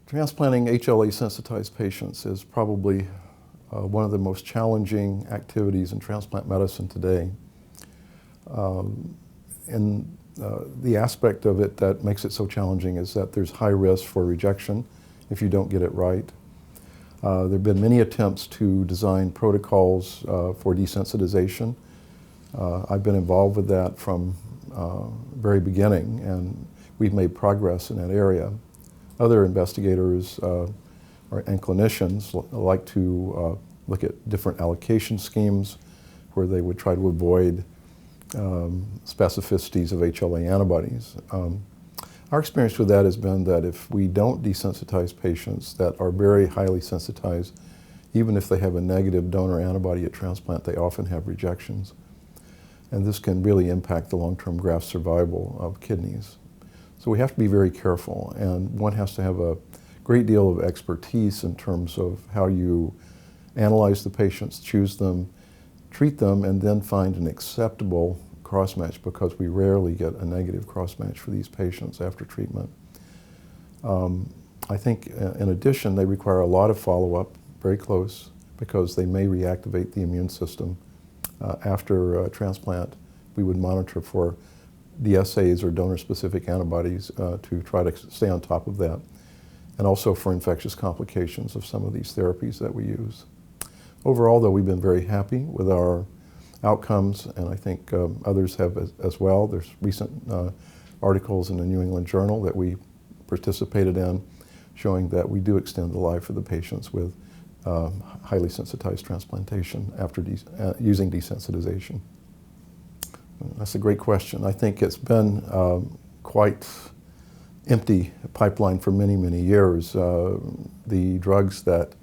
Transplanting HLA-sensitized patients is probably one of the most challenging activities in transplant medicine today. The aspect of it that makes it so challenging is that there's high risk for rejection if you don't get it right. There have been many attempts to design protocols for desensitization. I've been involved with that from very beginning, and we've made progress in that area. Other investigators and clinicians like to look at different allocation schemes where they would try to avoid specificities of HLA antibodies. Our experience with that has been that if we don't desensitize patients that are very highly sensitized, even if they have a negative donor antibody at transplant, they often have rejections. And this can really impact the long-term graft survival of kidneys. So we have to be very careful, and one has to have a great deal of expertise in terms of how you analyze the patients, choose them, treat them, and then find an acceptable cross-match, because we rarely get a negative cross-match for these patients after treatment. I think in addition, they require a lot of follow-up, very close, because they may reactivate the immune system. After transplant, we would monitor for DSAs or donor-specific antibodies to try to stay on top of that, and also for infectious complications of some of these therapies that we use. Overall, though, we've been very happy with our outcomes, and I think others have as well. There's recent articles in the New England Journal that we participated in showing that we do extend the life of the patients with highly sensitized transplantation after using desensitization. That's a great question. I think it's been quite empty pipeline for many, many years. The drugs that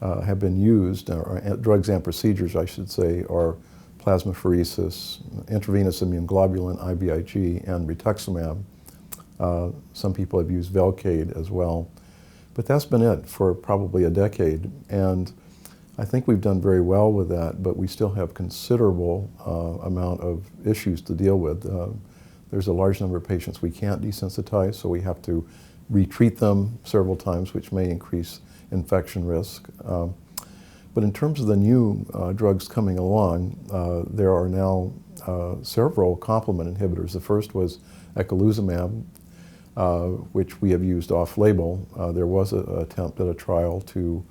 have been used, or drugs and procedures, I should say, are plasmapheresis, intravenous immune globulin, IVIG, and rituximab. Some people have used Velcade as well. But that's been it for probably a decade. And I think we've done very well with that, but we still have considerable amount of issues to deal with. There's a large number of patients we can't desensitize, so we have to retreat them several times, which may increase infection risk. But in terms of the new drugs coming along, there are now several complement inhibitors. The first was eculizumab, which we have used off-label. There was an attempt at a trial to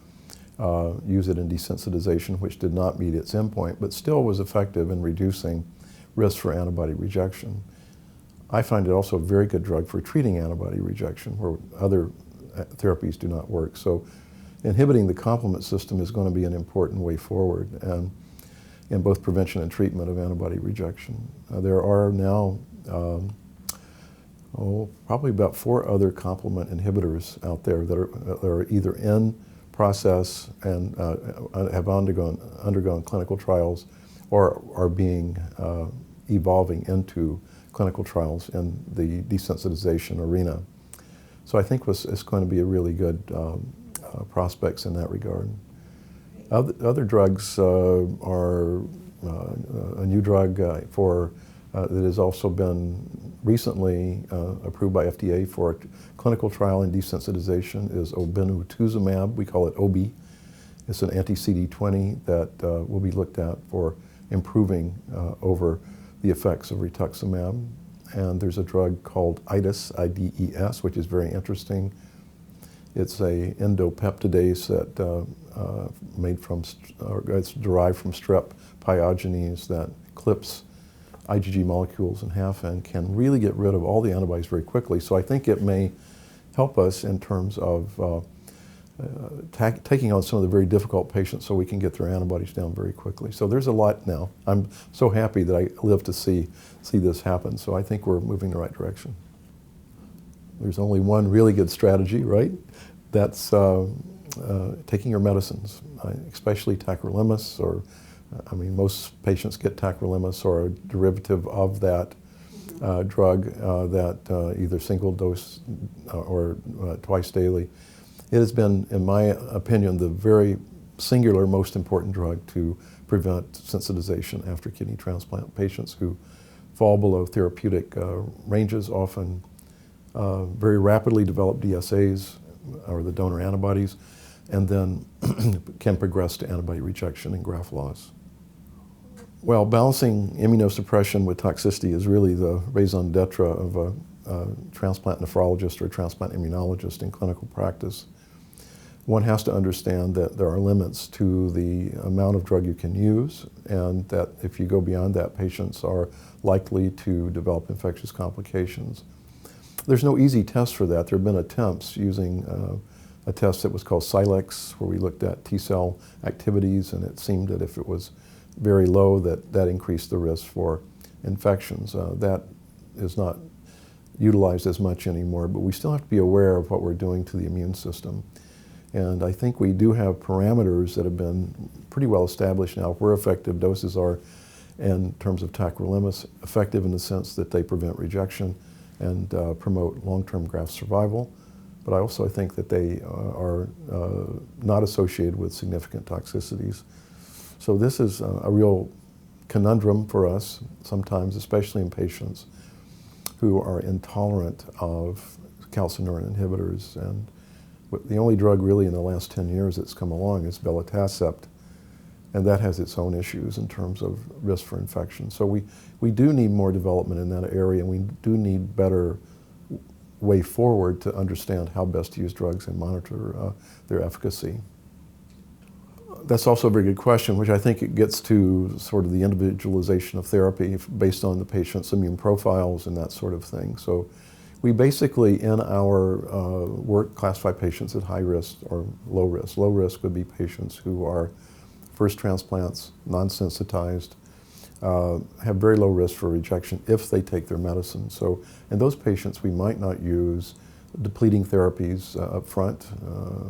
use it in desensitization, which did not meet its endpoint, but still was effective in reducing risk for antibody rejection. I find it also a very good drug for treating antibody rejection, where other therapies do not work. So inhibiting the complement system is going to be an important way forward, and in both prevention and treatment of antibody rejection. There are now probably about 4 other complement inhibitors out there that are either in process and have undergone clinical trials, or are being evolving into clinical trials in the desensitization arena. So I think it's going to be a really good prospects in that regard. Other drugs are a new drug that has also been recently approved by FDA for a clinical trial in desensitization is obinutuzumab. We call it OBI. It's an anti-CD20 that will be looked at for improving over the effects of rituximab. And there's a drug called IDES, I-D-E-S, which is very interesting. It's a endopeptidase that it's derived from strep pyogenes that clips IgG molecules in half and can really get rid of all the antibodies very quickly. So I think it may help us in terms of taking on some of the very difficult patients so we can get their antibodies down very quickly. So there's a lot now. I'm so happy that I live to see this happen. So I think we're moving in the right direction. There's only one really good strategy, right? That's taking your medicines, especially tacrolimus, or most patients get tacrolimus or a derivative of that drug that either single dose or twice daily. It has been, in my opinion, the very singular most important drug to prevent sensitization after kidney transplant. Patients who fall below therapeutic ranges often very rapidly develop DSAs, or the donor antibodies, and then can progress to antibody rejection and graft loss. Well, balancing immunosuppression with toxicity is really the raison d'etre of a transplant nephrologist or a transplant immunologist in clinical practice. One has to understand that there are limits to the amount of drug you can use, and that if you go beyond that, patients are likely to develop infectious complications. There's no easy test for that. There have been attempts using a test that was called Silex, where we looked at T-cell activities, and it seemed that if it was very low, that increased the risk for infections. That is not utilized as much anymore, but we still have to be aware of what we're doing to the immune system. And I think we do have parameters that have been pretty well established now where effective doses are in terms of tacrolimus, effective in the sense that they prevent rejection and promote long-term graft survival. But I also think that they are not associated with significant toxicities. So this is a real conundrum for us sometimes, especially in patients who are intolerant of calcineurin inhibitors. And the only drug really in the last 10 years that's come along is belatacept, and that has its own issues in terms of risk for infection. So we do need more development in that area, and we do need better way forward to understand how best to use drugs and monitor their efficacy. That's also a very good question, which I think it gets to sort of the individualization of therapy based on the patient's immune profiles and that sort of thing. So we basically, in our work, classify patients at high risk or low risk. Low risk would be patients who are first transplants, non-sensitized, have very low risk for rejection if they take their medicine. So in those patients, we might not use depleting therapies up front,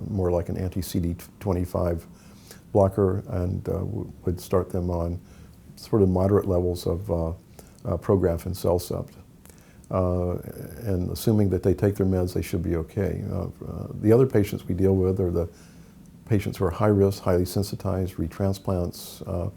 more like an anti-CD25 blocker, and would start them on sort of moderate levels of Prograf and Cellcept. And assuming that they take their meds, they should be okay. The other patients we deal with are the patients who are high risk, highly sensitized, retransplants,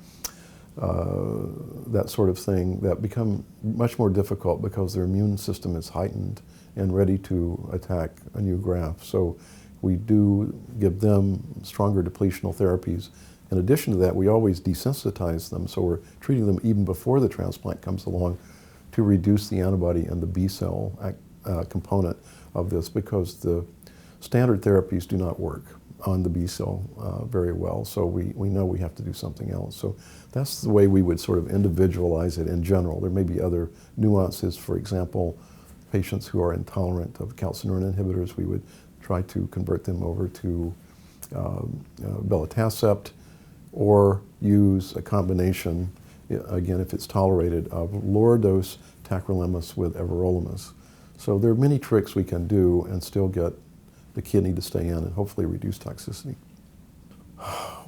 that sort of thing, that become much more difficult because their immune system is heightened and ready to attack a new graft. So we do give them stronger depletional therapies. In addition to that, we always desensitize them, so we're treating them even before the transplant comes along to reduce the antibody and the B cell component of this, because the standard therapies do not work on the B cell very well. So we know we have to do something else. So that's the way we would sort of individualize it in general. There may be other nuances. For example, patients who are intolerant of calcineurin inhibitors, we would try to convert them over to belatacept, or use a combination, again, if it's tolerated, of lower dose tacrolimus with everolimus. So there are many tricks we can do and still get the kidney to stay in and hopefully reduce toxicity.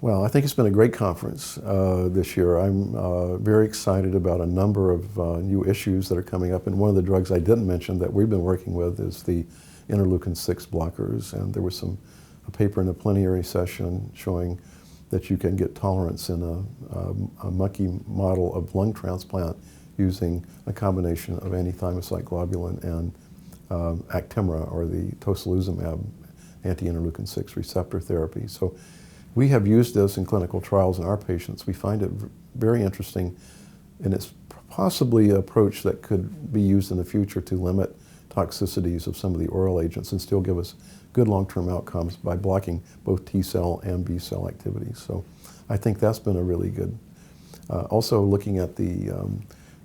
Well, I think it's been a great conference this year. I'm very excited about a number of new issues that are coming up, and one of the drugs I didn't mention that we've been working with is the interleukin-6 blockers, and there was a paper in a plenary session showing that you can get tolerance in a monkey model of lung transplant using a combination of anti-thymocyte globulin and Actemra, or the tocilizumab anti-interleukin-6 receptor therapy. So we have used this in clinical trials in our patients. We find it very interesting, and it's possibly an approach that could be used in the future to limit toxicities of some of the oral agents and still give us good long-term outcomes by blocking both T-cell and B-cell activities. So I think that's been a really good. Also looking at the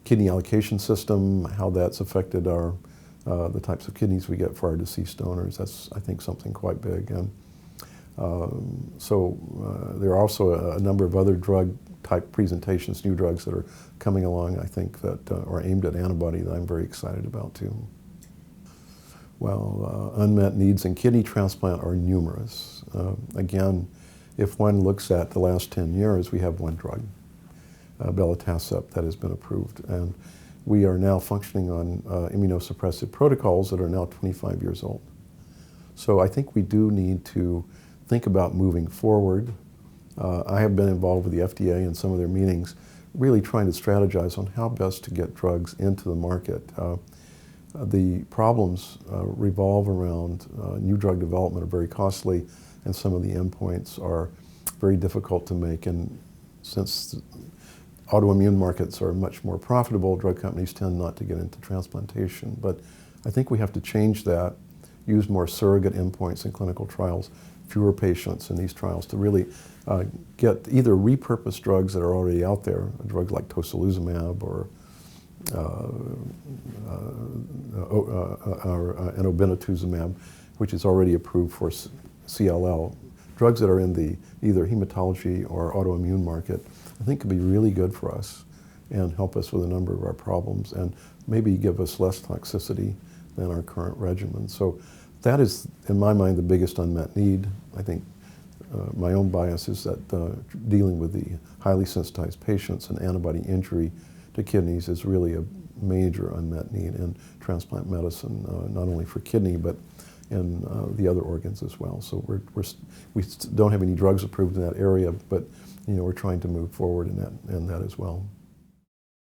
kidney allocation system, how that's affected our the types of kidneys we get for our deceased donors. That's, I think, something quite big. And there are also a number of other drug-type presentations, new drugs that are coming along, I think, that are aimed at antibody that I'm very excited about, too. Well, unmet needs in kidney transplant are numerous. Again, if one looks at the last 10 years, we have one drug, belatacept, that has been approved. And we are now functioning on immunosuppressive protocols that are now 25 years old. So I think we do need to think about moving forward. I have been involved with the FDA in some of their meetings, really trying to strategize on how best to get drugs into the market. The problems revolve around new drug development are very costly, and some of the endpoints are very difficult to make. And since autoimmune markets are much more profitable, drug companies tend not to get into transplantation. But I think we have to change that, use more surrogate endpoints in clinical trials, fewer patients in these trials to really get either repurposed drugs that are already out there, drugs like tocilizumab or obinutuzumab, which is already approved for CLL. Drugs that are in the either hematology or autoimmune market, I think could be really good for us and help us with a number of our problems and maybe give us less toxicity than our current regimen. So that is, in my mind, the biggest unmet need. I think my own bias is that dealing with the highly sensitized patients and antibody injury to kidneys is really a major unmet need in transplant medicine, not only for kidney, but in the other organs as well. So we don't have any drugs approved in that area, but we're trying to move forward in that as well.